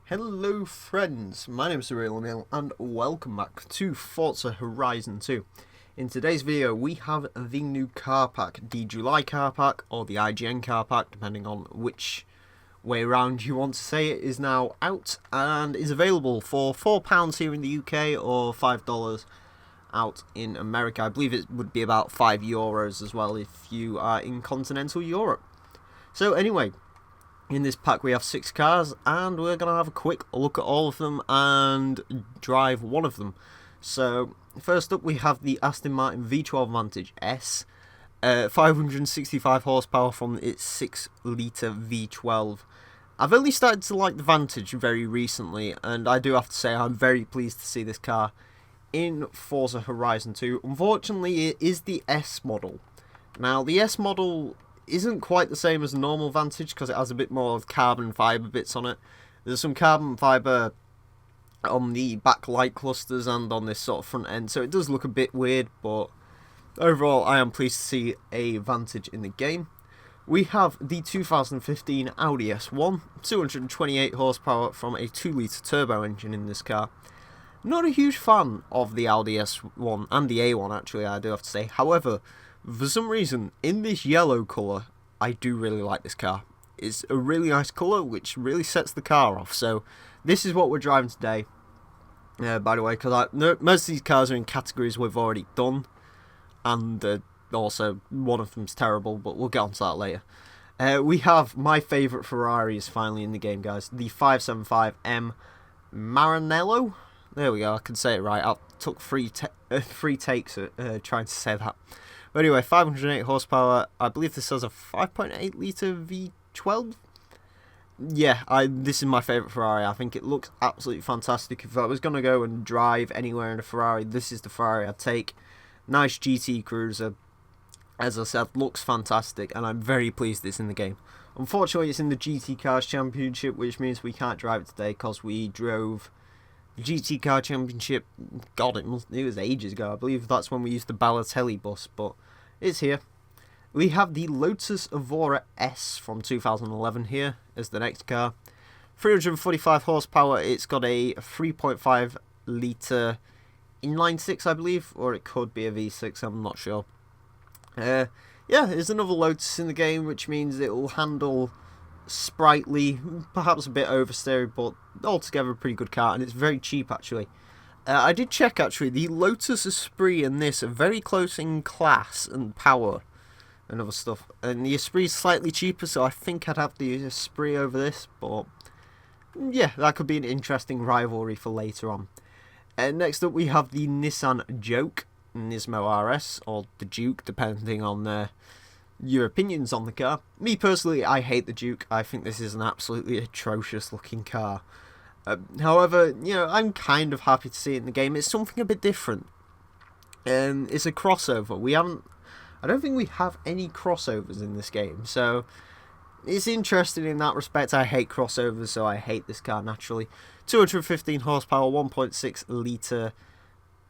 Hello friends, my name is TheRealEmile and welcome back to Forza Horizon 2. In today's video we have the new car pack, the July car pack or the IGN car pack, depending on which way around you want to say it, is now out and is available for £4 here in the UK or $5 out in America. I believe it would be about €5 as well if you are in continental Europe. So anyway, in this pack we have 6 cars and we're going to have a quick look at all of them and drive one of them. So first up we have the Aston Martin V12 Vantage S, 565 horsepower from its 6 litre V12. I've only started to like the Vantage very recently and I do have to say I'm very pleased to see this car in Forza Horizon 2. Unfortunately it is the S model. Now the S model isn't quite the same as the normal Vantage because it has a bit more of carbon fibre bits on it. There's some carbon fibre on the back light clusters and on this sort of front end, so it does look a bit weird, but overall I am pleased to see a Vantage in the game. We have the 2015 Audi S1, 228 horsepower from a 2 litre turbo engine in this car. Not a huge fan of the Audi S1 and the A1 actually, I do have to say. However, for some reason, in this yellow colour, I do really like this car. It's a really nice colour, which really sets the car off. So, this is what we're driving today. By the way, because most of these cars are in categories we've already done. And also, one of them's terrible, but we'll get onto that later. We have my favourite Ferrari is finally in the game, guys. The 575M Maranello. There we go, I can say it right. I took three takes trying to say that. But anyway, 508 horsepower. I believe this has a 5.8 litre V12. Yeah, this is my favourite Ferrari. I think it looks absolutely fantastic. If I was going to go and drive anywhere in a Ferrari, this is the Ferrari I'd take. Nice GT cruiser. As I said, looks fantastic, and I'm very pleased it's in the game. Unfortunately, it's in the GT Cars Championship, which means we can't drive it today because we drove the GT Car Championship. God, it was ages ago. I believe that's when we used the Balotelli bus, but it's here. We have the Lotus Evora S from 2011 here as the next car. 345 horsepower. It's got a 3.5 litre inline 6, I believe, or it could be a V6. I'm not sure. Yeah, there's another Lotus in the game, which means it will handle sprightly, perhaps a bit oversteered, but altogether a pretty good car, and it's very cheap actually. I did check actually, the Lotus Esprit and this are very close in class and power and other stuff, and the Esprit is slightly cheaper, so I think I'd have the Esprit over this, but yeah, that could be an interesting rivalry for later on. Next up we have the Nissan Juke, Nismo RS, or the Juke, depending on your opinions on the car. Me personally, I hate the Juke. I think this is an absolutely atrocious looking car. However, you know, I'm kind of happy to see it in the game. It's something a bit different. It's a crossover. I don't think we have any crossovers in this game, so it's interesting in that respect. I hate crossovers, so I hate this car naturally. 215 horsepower, 1.6 litre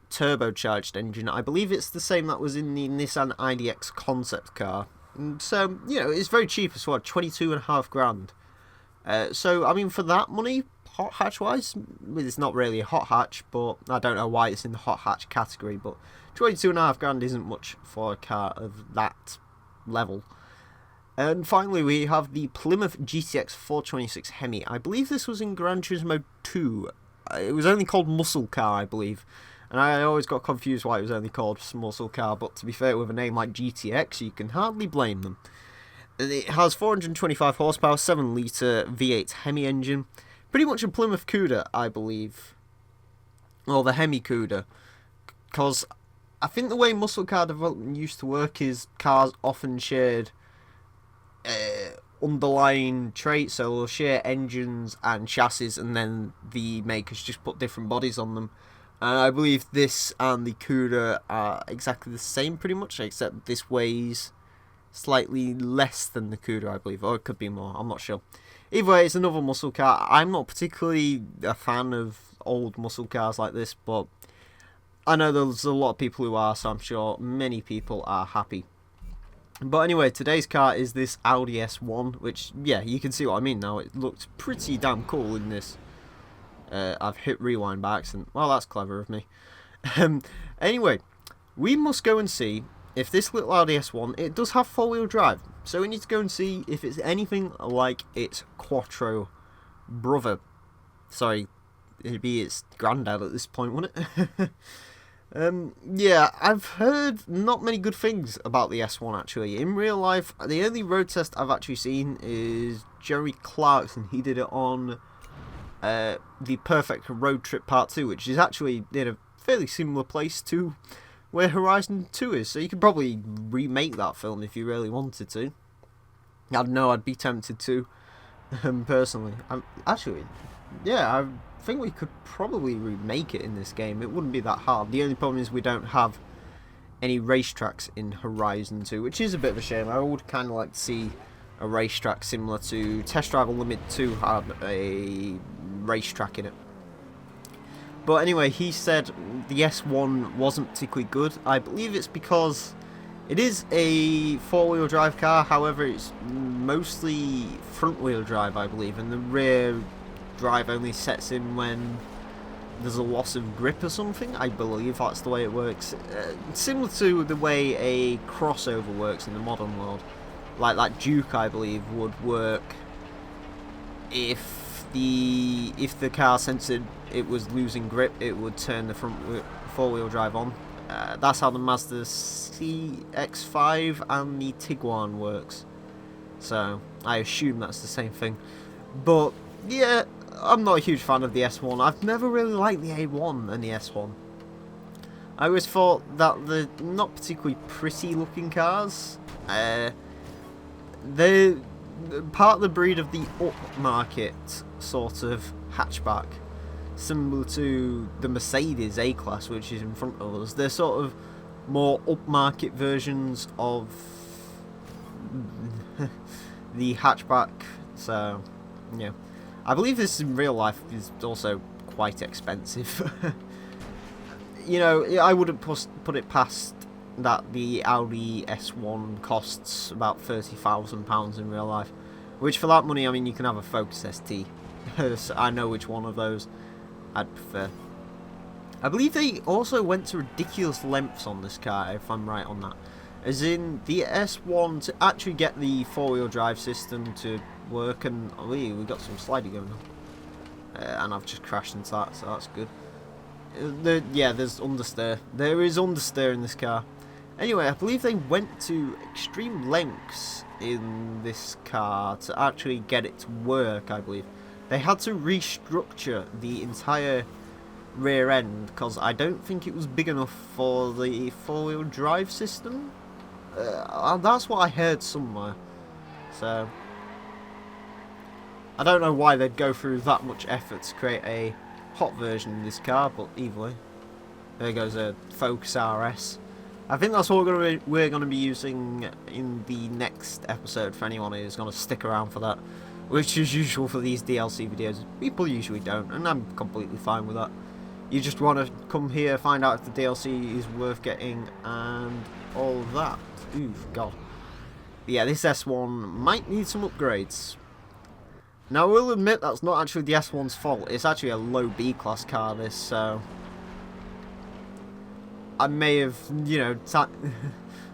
turbocharged engine. I believe it's the same that was in the Nissan IDX concept car. And so, you know, it's very cheap as well, 22.5 grand. So, I mean, for that money, hot hatch wise, it's not really a hot hatch, but I don't know why it's in the hot hatch category, but 22.5 grand isn't much for a car of that level. And finally, we have the Plymouth GTX 426 HEMI. I believe this was in Gran Turismo 2. It was only called Muscle Car, I believe. And I always got confused why it was only called Muscle Car, but to be fair, with a name like GTX, you can hardly blame them. It has 425 horsepower, 7 litre V8 HEMI engine. Pretty much a Plymouth Cuda, I believe. Or the HEMI Cuda. Because I think the way muscle car development used to work is cars often shared underlying traits, so they'll share engines and chassis, and then the makers just put different bodies on them. And I believe this and the Cuda are exactly the same pretty much, except this weighs slightly less than the Cuda, I believe, or it could be more, I'm not sure. Either way, it's another muscle car. I'm not particularly a fan of old muscle cars like this, but I know there's a lot of people who are, so I'm sure many people are happy. But anyway, today's car is this Audi S1, which, yeah, you can see what I mean now. It looks pretty damn cool in this I've hit rewind by accident. Well, that's clever of me. Anyway, we must go and see if this little Audi S1, it does have four-wheel drive. So we need to go and see if it's anything like its Quattro brother. Sorry, it'd be its granddad at this point, wouldn't it? Yeah, I've heard not many good things about the S1 actually. In real life, the only road test I've actually seen is Jeremy Clarkson. He did it on the Perfect Road Trip Part 2, which is actually in a fairly similar place to where Horizon 2 is. So you could probably remake that film if you really wanted to. I don't know, I'd be tempted to, personally. I think we could probably remake it in this game. It wouldn't be that hard. The only problem is we don't have any racetracks in Horizon 2, which is a bit of a shame. I would kind of like to see a racetrack similar to Test Drive Unlimited 2 had a racetrack in it. But anyway, he said the S1 wasn't particularly good. I believe it's because it is a four-wheel drive car, however it's mostly front-wheel drive, I believe, and the rear drive only sets in when there's a loss of grip or something. I believe that's the way it works. Similar to the way a crossover works in the modern world. Like that Juke, I believe, would work if the car sensed it was losing grip, it would turn the front four-wheel drive on. That's how the Mazda CX-5 and the Tiguan works. So I assume that's the same thing. But yeah, I'm not a huge fan of the S1. I've never really liked the A1 and the S1. I always thought that they're not particularly pretty looking cars. They're part of the breed of the upmarket sort of hatchback, similar to the Mercedes A-Class, which is in front of us. They're sort of more upmarket versions of the hatchback. So yeah, I believe this in real life is also quite expensive. You know, I wouldn't put it past that the Audi S1 costs about £30,000 in real life, which for that money, I mean, you can have a Focus ST. So I know which one of those I'd prefer. I believe they also went to ridiculous lengths on this car, if I'm right on that. As in, the S1, to actually get the four-wheel drive system to work, and oh, we've got some sliding going on. And I've just crashed into that, so that's good. Yeah, there's understeer. There is understeer in this car. Anyway, I believe they went to extreme lengths in this car to actually get it to work, I believe. They had to restructure the entire rear end because I don't think it was big enough for the four-wheel drive system. That's what I heard somewhere. So I don't know why they'd go through that much effort to create a hot version of this car, but either way, there goes a Focus RS. I think that's what we're going to be using in the next episode for anyone who's going to stick around for that, which is usual for these DLC videos. People usually don't, and I'm completely fine with that. You just want to come here, find out if the DLC is worth getting, and all that. Ooh, God. But yeah, this S1 might need some upgrades. Now, I will admit that's not actually the S1's fault. It's actually a low B-class car, this, so I may have, you know,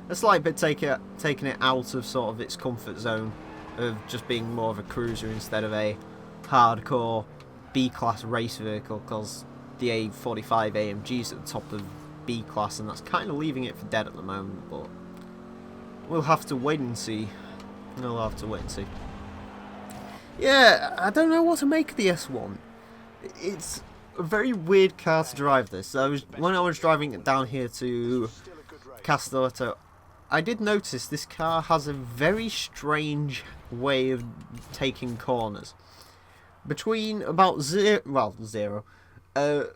a slight bit taking it out of sort of its comfort zone of just being more of a cruiser instead of a hardcore B-class race vehicle, because the A45 AMG is at the top of B-class, and that's kind of leaving it for dead at the moment, but we'll have to wait and see. Yeah, I don't know what to make of the S1. It's a very weird car to drive this. When I was driving it down here to Castelletto, I did notice this car has a very strange way of taking corners. Between about zero,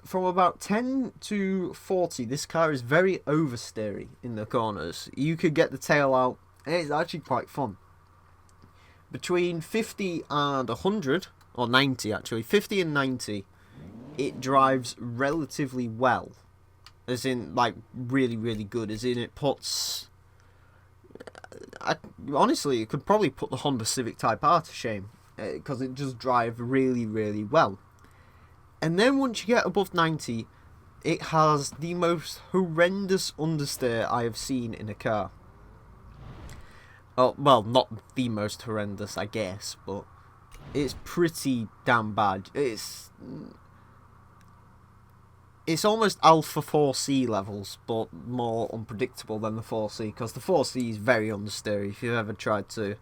from about 10 to 40, this car is very oversteery in the corners. You could get the tail out, and it's actually quite fun. Between 50 and 100, or 90 actually, 50 and 90, it drives relatively well. As in, like, really, really good. As in, it puts... honestly, it could probably put the Honda Civic Type R to shame. Because it does drive really, really well. And then once you get above 90, it has the most horrendous understeer I have seen in a car. Oh, well, not the most horrendous, I guess, but it's pretty damn bad. It's almost Alpha 4C levels, but more unpredictable than the 4C, because the 4C is very understeery. If you've ever tried to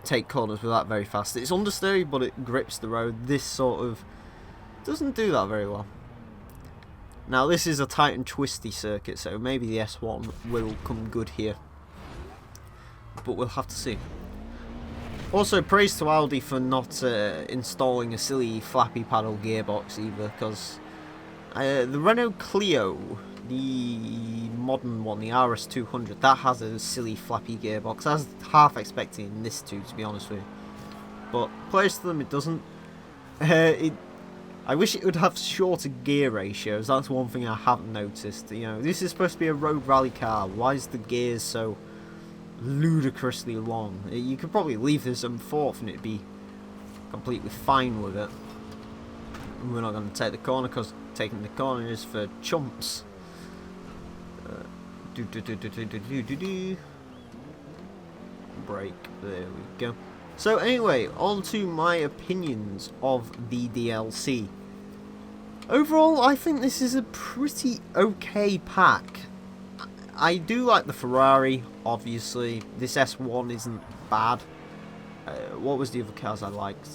take corners with that very fast, it's understeery, but it grips the road. This sort of doesn't do that very well. Now, this is a tight and twisty circuit, so maybe the S1 will come good here, but we'll have to see. Also, praise to Audi for not installing a silly flappy paddle gearbox either, because the Renault Clio, the modern one, the RS200, that has a silly flappy gearbox. I was half expecting this to be honest with you. But praise to them, it doesn't. I wish it would have shorter gear ratios. That's one thing I haven't noticed. You know, this is supposed to be a road rally car. Why is the gears so ludicrously long? You could probably leave this on fourth and it'd be completely fine with it. We're not going to take the corner because taking the corner is for chumps. Brake. There we go. So anyway, on to my opinions of the DLC. Overall, I think this is a pretty okay pack. I do like the Ferrari, obviously. This S1 isn't bad. What was the other cars I liked?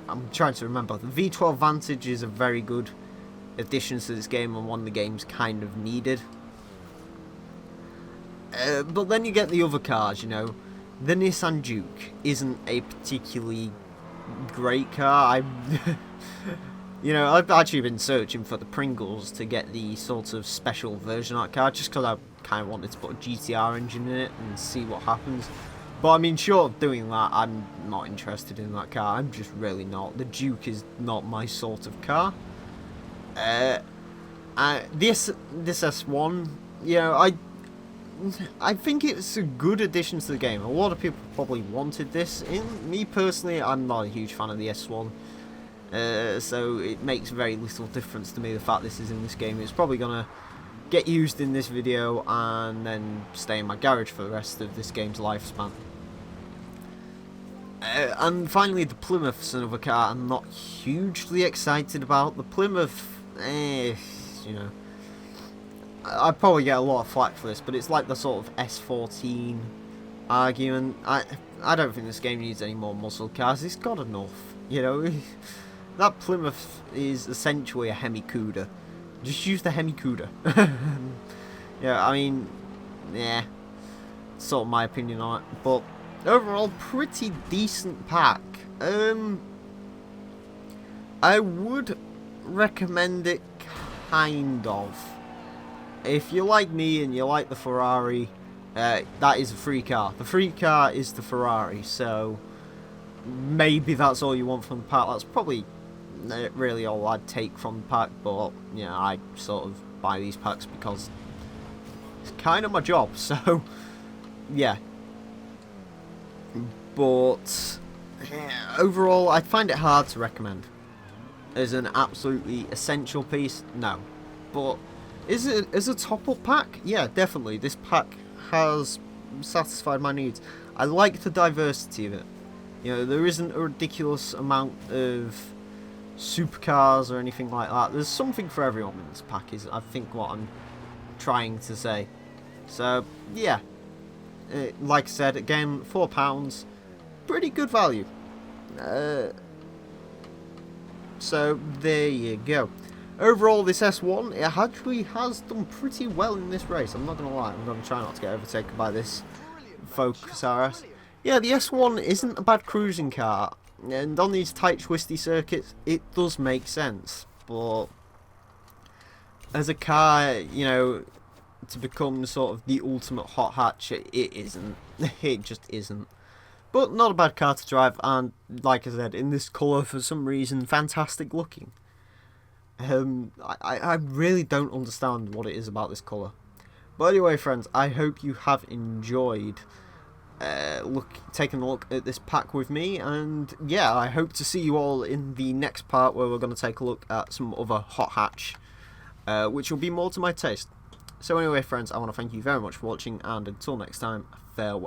I'm trying to remember. The V12 Vantage is a very good addition to this game and one the game's kind of needed. But then you get the other cars, you know. The Nissan Juke isn't a particularly great car. You know, I've actually been searching for the Pringles to get the sort of special version of that car, just because I kind of wanted to put a GTR engine in it and see what happens. But I mean, short of doing that, I'm not interested in that car. I'm just really not. The Juke is not my sort of car. This S1, you know, I think it's a good addition to the game. A lot of people probably wanted this. Me personally, I'm not a huge fan of the S1. So it makes very little difference to me the fact this is in this game. It's probably going to get used in this video and then stay in my garage for the rest of this game's lifespan. And finally, the Plymouth's another car I'm not hugely excited about. The Plymouth, you know, I probably get a lot of flack for this, but it's like the sort of S14 argument. I don't think this game needs any more muscle cars. It's got enough, you know. That Plymouth is essentially a HEMI CUDA. Just use the HEMI CUDA. Yeah, I mean, yeah, sort of my opinion on it. But overall, pretty decent pack. I would recommend it, kind of. If you like me and you like the Ferrari, that is a free car. The free car is the Ferrari, so maybe that's all you want from the pack. That's probably really all I'd take from the pack, but you know, I sort of buy these packs because it's kind of my job, so yeah. But yeah, overall, I find it hard to recommend. As an absolutely essential piece, no. But is it as a top-up pack? Yeah, definitely. This pack has satisfied my needs. I like the diversity of it. You know, there isn't a ridiculous amount of supercars or anything like that. There's something for everyone in this pack, is I think what I'm trying to say. So, yeah. Like I said, again, £4. Pretty good value. So, there you go. Overall, this S1, it actually has done pretty well in this race. I'm not going to lie. I'm going to try not to get overtaken by this Focus RS. Yeah, the S1 isn't a bad cruising car. And on these tight, twisty circuits, it does make sense. But as a car, you know, to become sort of the ultimate hot hatch, it isn't. It just isn't. But not a bad car to drive, and like I said, in this colour for some reason, fantastic looking. I really don't understand what it is about this colour. But anyway, friends, I hope you have enjoyed taking a look at this pack with me, and yeah, I hope to see you all in the next part where we're going to take a look at some other hot hatch, which will be more to my taste. So anyway friends, I want to thank you very much for watching, and until next time, farewell.